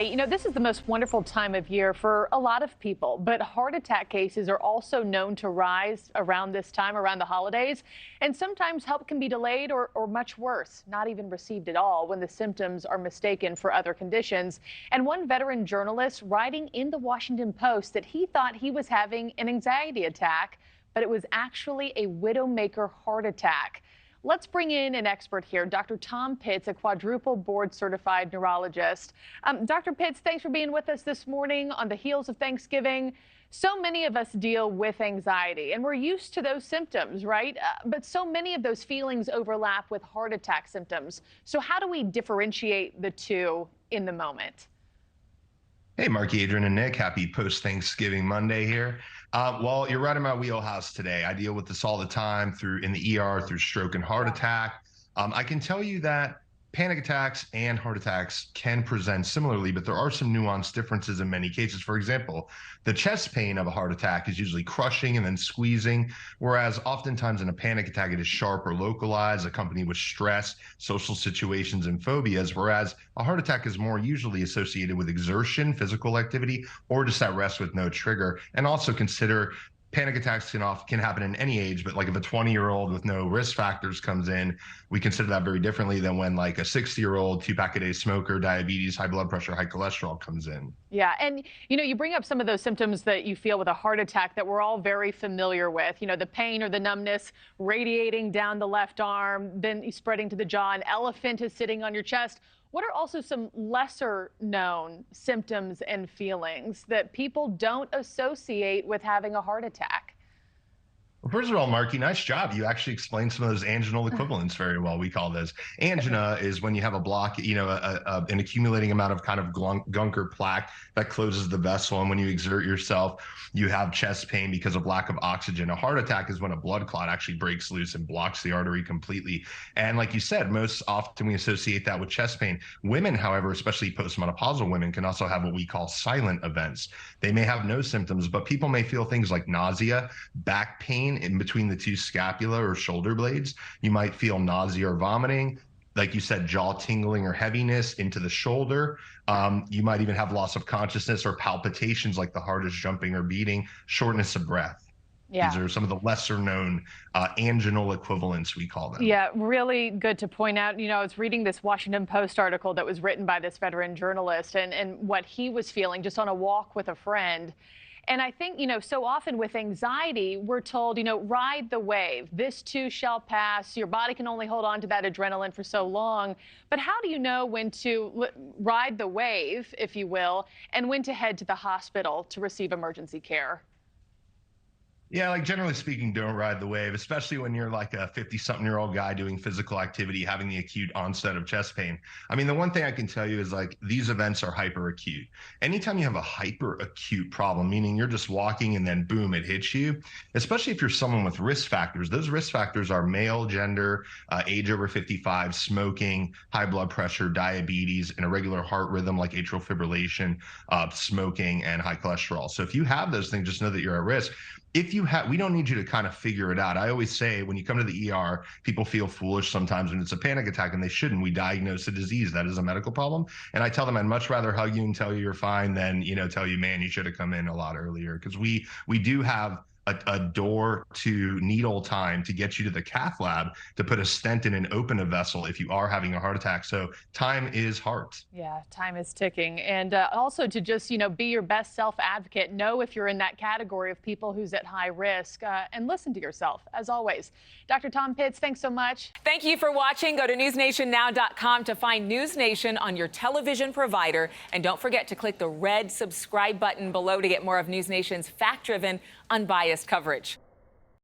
You know, this is the most wonderful time of year for a lot of people, but heart attack cases are also known to rise around this time, around the holidays. And sometimes help can be delayed or much worse, not even received at all when the symptoms are mistaken for other conditions. And one veteran journalist writing in the Washington Post that he thought he was having an anxiety attack, but it was actually a widowmaker heart attack. Let's bring in an expert here, Dr. Tom Pitts, a quadruple board certified neurologist. Dr. Pitts, thanks for being with us this morning on the heels of Thanksgiving. So many of us deal with anxiety, and we're used to those symptoms, right? But so many of those feelings overlap with heart attack symptoms. So how do we differentiate the two in the moment? Hey, Markie, Adrienne, and Nick. Happy post-Thanksgiving Monday here. Well, you're right in my wheelhouse today. I deal with this all the time in the ER, through stroke and heart attack. I can tell you that panic attacks and heart attacks can present similarly, but there are some nuanced differences in many cases. For example, the chest pain of a heart attack is usually crushing and then squeezing, whereas oftentimes in a panic attack, it is sharp or localized, accompanied with stress, social situations, and phobias, whereas a heart attack is more usually associated with exertion, physical activity, or just at rest with no trigger. And also consider panic attacks can happen in any age, but like if a 20-year-old with no risk factors comes in, we consider that very differently than when like a 60-year-old, 2-pack-a-day smoker, diabetes, high blood pressure, high cholesterol comes in. Yeah, and you bring up some of those symptoms that you feel with a heart attack that we're all very familiar with. The pain or the numbness radiating down the left arm, then spreading to the jaw. An elephant is sitting on your chest. What are also some lesser known symptoms and feelings that people don't associate with having a heart attack? Well, first of all, Markie, nice job. You actually explained some of those anginal equivalents very well. We call those. Angina is when you have a block, an accumulating amount of kind of gunk or plaque that closes the vessel. And when you exert yourself, you have chest pain because of lack of oxygen. A heart attack is when a blood clot actually breaks loose and blocks the artery completely. And like you said, most often we associate that with chest pain. Women, however, especially postmenopausal women, can also have what we call silent events. They may have no symptoms, but people may feel things like nausea, back pain in between the two scapula or shoulder blades. You might feel nausea or vomiting. Like you said, jaw tingling or heaviness into the shoulder. You might even have loss of consciousness or palpitations like the heart is jumping or beating, shortness of breath. Yeah. These are some of the lesser known anginal equivalents, we call them. Yeah, really good to point out. I was reading this Washington Post article that was written by this veteran journalist and what he was feeling just on a walk with a friend. And I think, so often with anxiety, we're told, ride the wave. This too shall pass. Your body can only hold on to that adrenaline for so long. But how do you know when to ride the wave, if you will, and when to head to the hospital to receive emergency care? Yeah, like generally speaking, don't ride the wave, especially when you're like a 50-something-year-old guy doing physical activity, having the acute onset of chest pain. I mean, the one thing I can tell you is like these events are hyperacute. Anytime you have a hyperacute problem, meaning you're just walking and then boom, it hits you, especially if you're someone with risk factors. Those risk factors are male, gender, age over 55, smoking, high blood pressure, diabetes, and irregular heart rhythm like atrial fibrillation, smoking, and high cholesterol. So if you have those things, just know that you're at risk. We don't need you to kind of figure it out. I always say when you come to the ER, people feel foolish sometimes when it's a panic attack, and they shouldn't. We diagnose a disease. That is a medical problem. And I tell them I'd much rather hug you and tell you you're fine than, tell you, man, you should have come in a lot earlier. Because we do have a door to needle time to get you to the cath lab to put a stent in and open a vessel if you are having a heart attack. So time is heart. Yeah, time is ticking. And also to just, be your best self advocate. Know if you're in that category of people who's at high risk and listen to yourself, as always. Dr. Tom Pitts, thanks so much. Thank you for watching. Go to newsnationnow.com to find News Nation on your television provider. And don't forget to click the red subscribe button below to get more of News Nation's fact-driven, unbiased coverage.